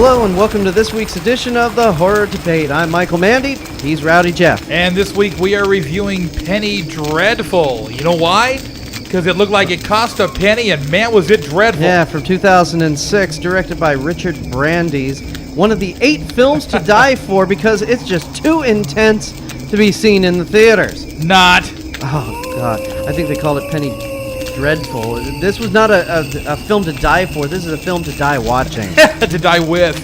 Hello and welcome to this week's edition of the Horror Debate. I'm Michael Mandy, he's Rowdy Jeff. And this week we are reviewing Penny Dreadful. You know why? Because it looked like it cost a penny and man was it dreadful. Yeah, from 2006, directed by Richard Brandes. One of the 8 films to die for because it's just too intense to be seen in the theaters. Not. Oh, God. I think they called it Penny Dreadful. This was not a film to die for. This is a film to die watching. To die with.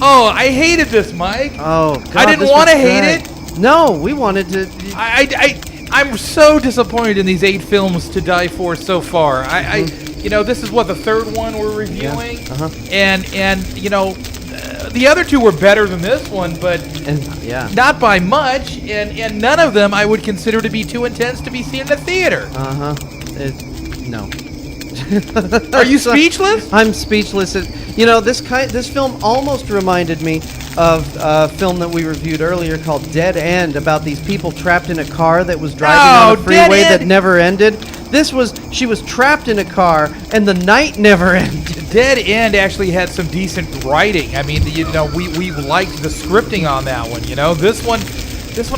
Oh, I hated this, Mike. Oh, God. I didn't want to hate it. No, we wanted to. I'm so disappointed in these 8 films to die for so far. This is what, the third one we're reviewing? Yeah. Uh-huh. And the other 2 were better than this one, but not by much, and none of them I would consider to be too intense to be seen in a theater. Uh-huh. No. Are you speechless? I'm speechless. This film almost reminded me of a film that we reviewed earlier called Dead End, about these people trapped in a car that was driving on a freeway that never ended. She was trapped in a car and the night never ended. Dead End actually had some decent writing. I mean, we liked the scripting on that one. This one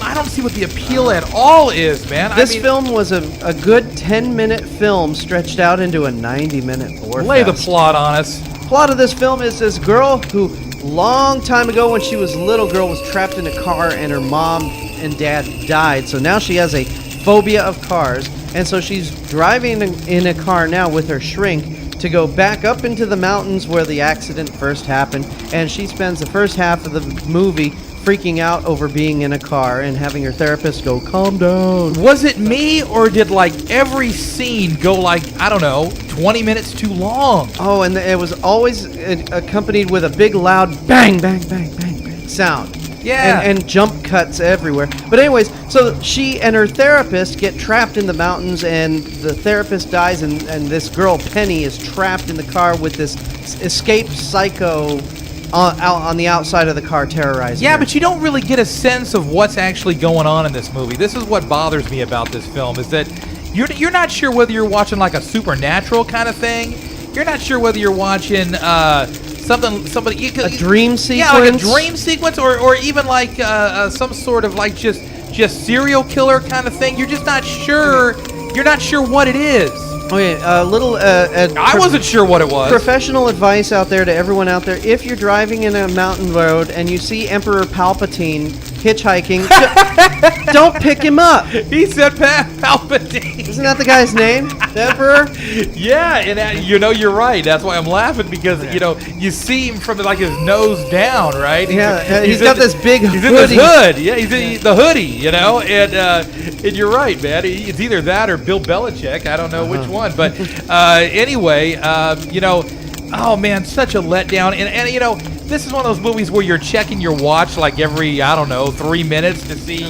I don't see what the appeal at all is, man. This film was a good 10-minute film stretched out into a 90-minute gore fest. Lay the plot on us. Plot of this film is this girl who, long time ago when she was a little girl, was trapped in a car and her mom and dad died. So now she has a phobia of cars, and so she's driving in a car now with her shrink to go back up into the mountains where the accident first happened, and she spends the first half of the movie freaking out over being in a car and having her therapist go, calm down. Was it me, or did every scene go 20 minutes too long? Oh, and it was always accompanied with a big loud bang, bang, bang, bang, bang sound. Yeah. And jump cuts everywhere. But anyways, so she and her therapist get trapped in the mountains, and the therapist dies, and this girl, Penny, is trapped in the car with this escaped psycho out on the outside of the car terrorizing her. But you don't really get a sense of what's actually going on in this movie. This is what bothers me about this film, is that you're not sure whether you're watching a supernatural kind of thing. You're not sure whether you're watching a dream sequence? Yeah, like a dream sequence, or even some sort of just serial killer kind of thing. You're just not sure. You're not sure what it is. Okay, I wasn't sure what it was. Professional advice out there to everyone out there: if you're driving in a mountain road and you see Emperor Palpatine hitchhiking, don't pick him up. He said Palpatine. Isn't that the guy's name? The Emperor? Yeah, and you're right. That's why I'm laughing, because you see him from his nose down, right? He's got this big hoodie. He's in this hood. Yeah, he's in the hoodie, and you're right, man. It's either that or Bill Belichick. I don't know which one, but anyway, oh man, such a letdown, and this is one of those movies where you're checking your watch every 3 minutes to see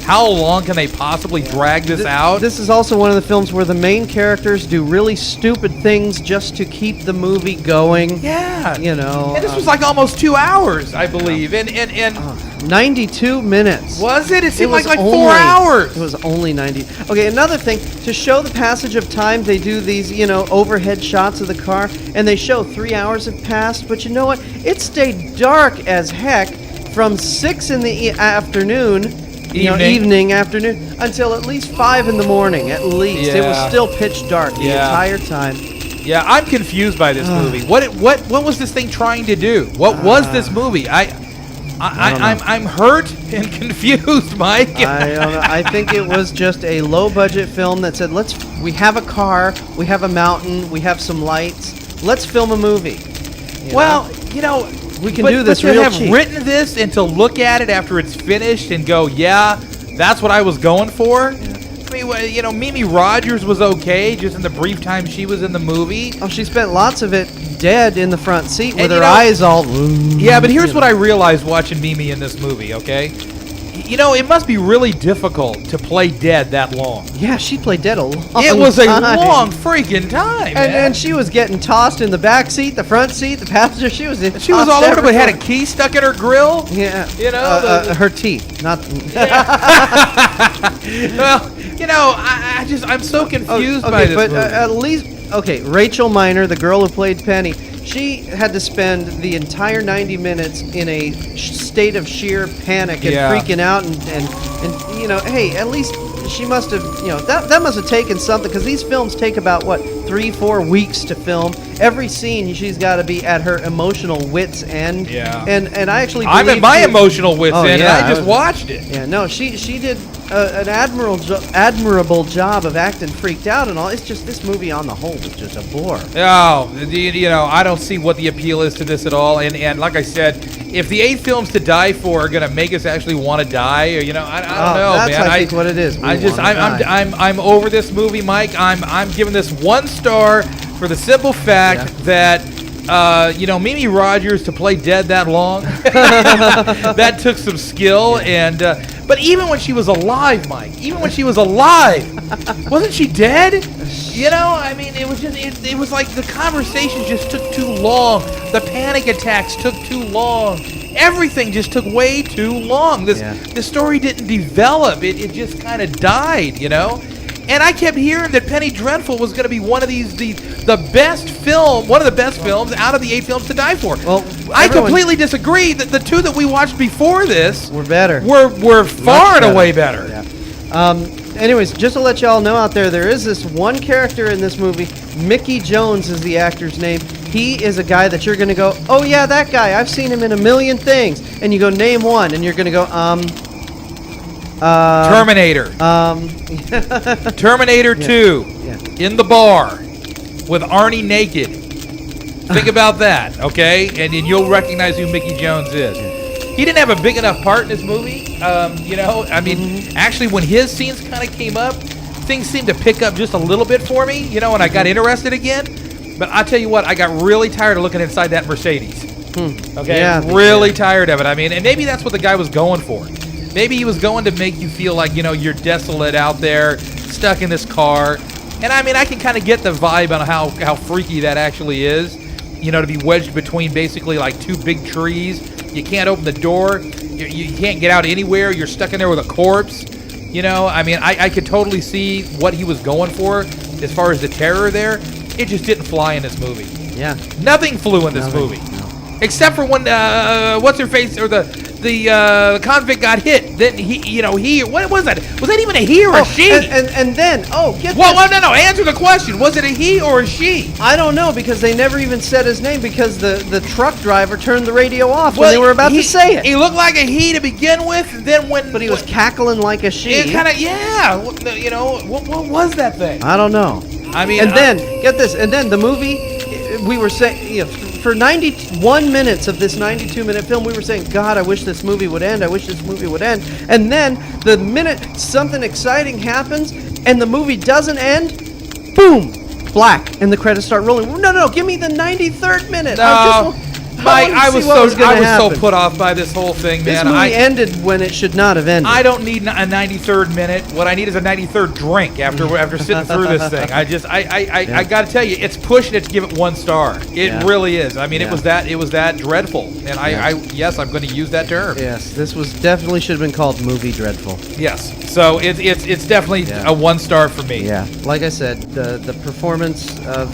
how long can they possibly drag this out. This is also one of the films where the main characters do really stupid things just to keep the movie going. Yeah, and this was almost 2 hours, I believe, and 92 minutes. Was it? It seemed like 4 hours. It was only 90. Okay, another thing, to show the passage of time, they do these, overhead shots of the car, and they show 3 hours have passed, but you know what? It stayed dark as heck from 6 in the afternoon, afternoon, until at least 5 in the morning, at least. Yeah. It was still pitch dark the entire time. Yeah, I'm confused by this movie. What was this thing trying to do? What was this movie? I'm hurt and confused, Mike. I don't know. I think it was just a low-budget film that said, we have a car, we have a mountain, we have some lights, let's film a movie. We can do this real cheap. But to have written this and to look at it after it's finished and go, yeah, that's what I was going for. I mean, Mimi Rogers was okay, just in the brief time she was in the movie. Oh, she spent lots of it dead in the front seat with her eyes all... Yeah, but here's what I realized watching Mimi in this movie, okay? It must be really difficult to play dead that long. Yeah, she played dead a long time. It was a long freaking time, and she was getting tossed in the back seat, the front seat, the passenger. She was all over, but had a key stuck in her grill. Yeah. Her teeth, not... Well, I'm so confused by this movie. At least okay, Rachel Miner, the girl who played Penny, she had to spend the entire 90 minutes in a state of sheer panic and freaking out, and you know, hey, at least she must have, you know, that must have taken something, because these films take about, what, 3-4 weeks to film. Every scene, she's got to be at her emotional wit's end. Yeah. And I actually I'm at my emotional wit's end, yeah, and I just watched it. Yeah, no, she did an admirable job of acting freaked out and all. It's just, this movie on the whole was just a bore. Oh, you know, I don't see what the appeal is to this at all. And like I said, if the 8 films to die for are gonna make us actually want to die, or, you know, I don't know, that's, man. I think what it is. I'm over this movie, Mike. I'm giving this 1 star for the simple fact that. You know, Mimi Rogers to play dead that long, that took some skill. And but even when she was alive, Mike, even when she was alive, wasn't she dead? You know, I mean, it was just it was like the conversations just took too long. The panic attacks took too long. Everything just took way too long. The story didn't develop. It just kind of died, you know. And I kept hearing that Penny Dreadful was going to be one of one of the best films out of the 8 films to die for. Well, I completely disagree. That the 2 that we watched before this were better. Were far and away better. Yeah. Anyways, just to let y'all know out there is this one character in this movie. Mickey Jones is the actor's name. He is a guy that you're going to go, oh yeah, that guy. I've seen him in a million things. And you go, name one, and you're going to go, Terminator. Terminator 2 in the bar with Arnie naked. Think about that, okay? And then you'll recognize who Mickey Jones is. He didn't have a big enough part in this movie. You know, I mean, actually, when his scenes kind of came up, things seemed to pick up just a little bit for me, you know, and I got interested again. But I'll tell you what, I got really tired of looking inside that Mercedes. Okay? Yeah, really tired of it. I mean, and maybe that's what the guy was going for. Maybe he was going to make you feel like, you know, you're desolate out there, stuck in this car. And I mean, I can kind of get the vibe on how freaky that actually is. You know, to be wedged between basically like 2 big trees. You can't open the door. You can't get out anywhere. You're stuck in there with a corpse. You know, I mean, I could totally see what he was going for as far as the terror there. It just didn't fly in this movie. Yeah. Nothing flew in this movie. No. Except for when, what's-her-face, or the convict got hit. Then what was that? Was that even a he or a she? And then, get well, no. Answer the question. Was it a he or a she? I don't know, because they never even said his name, because the truck driver turned the radio off when they were about to say it. He looked like a he to begin with. Then but he was cackling like a she. It kind of, yeah. You know, what was that thing? I don't know. I mean, and then get this. And then the movie, we were saying, you know, for 91 minutes of this 92-minute film, we were saying, God, I wish this movie would end. I wish this movie would end. And then the minute something exciting happens and the movie doesn't end, boom, black, and the credits start rolling. No, give me the 93rd minute. No. I was so put off by this whole thing, man. This movie ended when it should not have ended. I don't need a 93rd minute. What I need is a 93rd drink after sitting through this thing. I got to tell you, it's pushing it to give it 1 star. It really is. I mean, it was that dreadful. And yes, I'm going to use that term. Yes, this was definitely should have been called Movie Dreadful. Yes. So it's definitely a 1 star for me. Yeah. Like I said, the performance of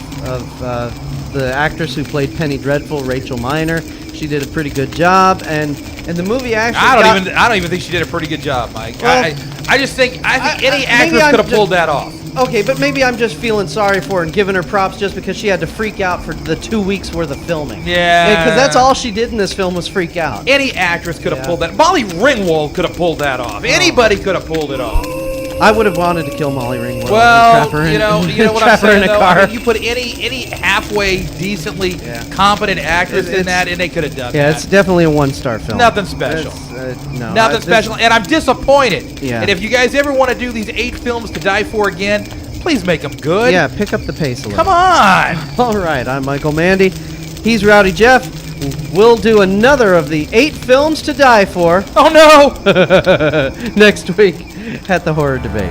the actress who played Penny Dreadful, Rachel Miner, she did a pretty good job, and the movie actually. I don't even think she did a pretty good job, Mike. Well, I think any actress could have pulled that off. Okay, but maybe I'm just feeling sorry for her and giving her props just because she had to freak out for the 2 weeks worth of filming. Yeah. Because that's all she did in this film was freak out. Any actress could have pulled that. Molly Ringwald could have pulled that off. Anybody could have pulled it off. I would have wanted to kill Molly Ringwald. Well, you know what I'm saying, though? I mean, you put any halfway decently competent actress in that, and they could have done that. Yeah, it's definitely a 1-star film. Nothing special. Nothing special, and I'm disappointed. Yeah. And if you guys ever want to do these 8 films to die for again, please make them good. Yeah, pick up the pace a little. Come on. All right, I'm Michael Mandy. He's Rowdy Jeff. We'll do another of the 8 films to die for. Oh, no. Next week at the Horror Debate.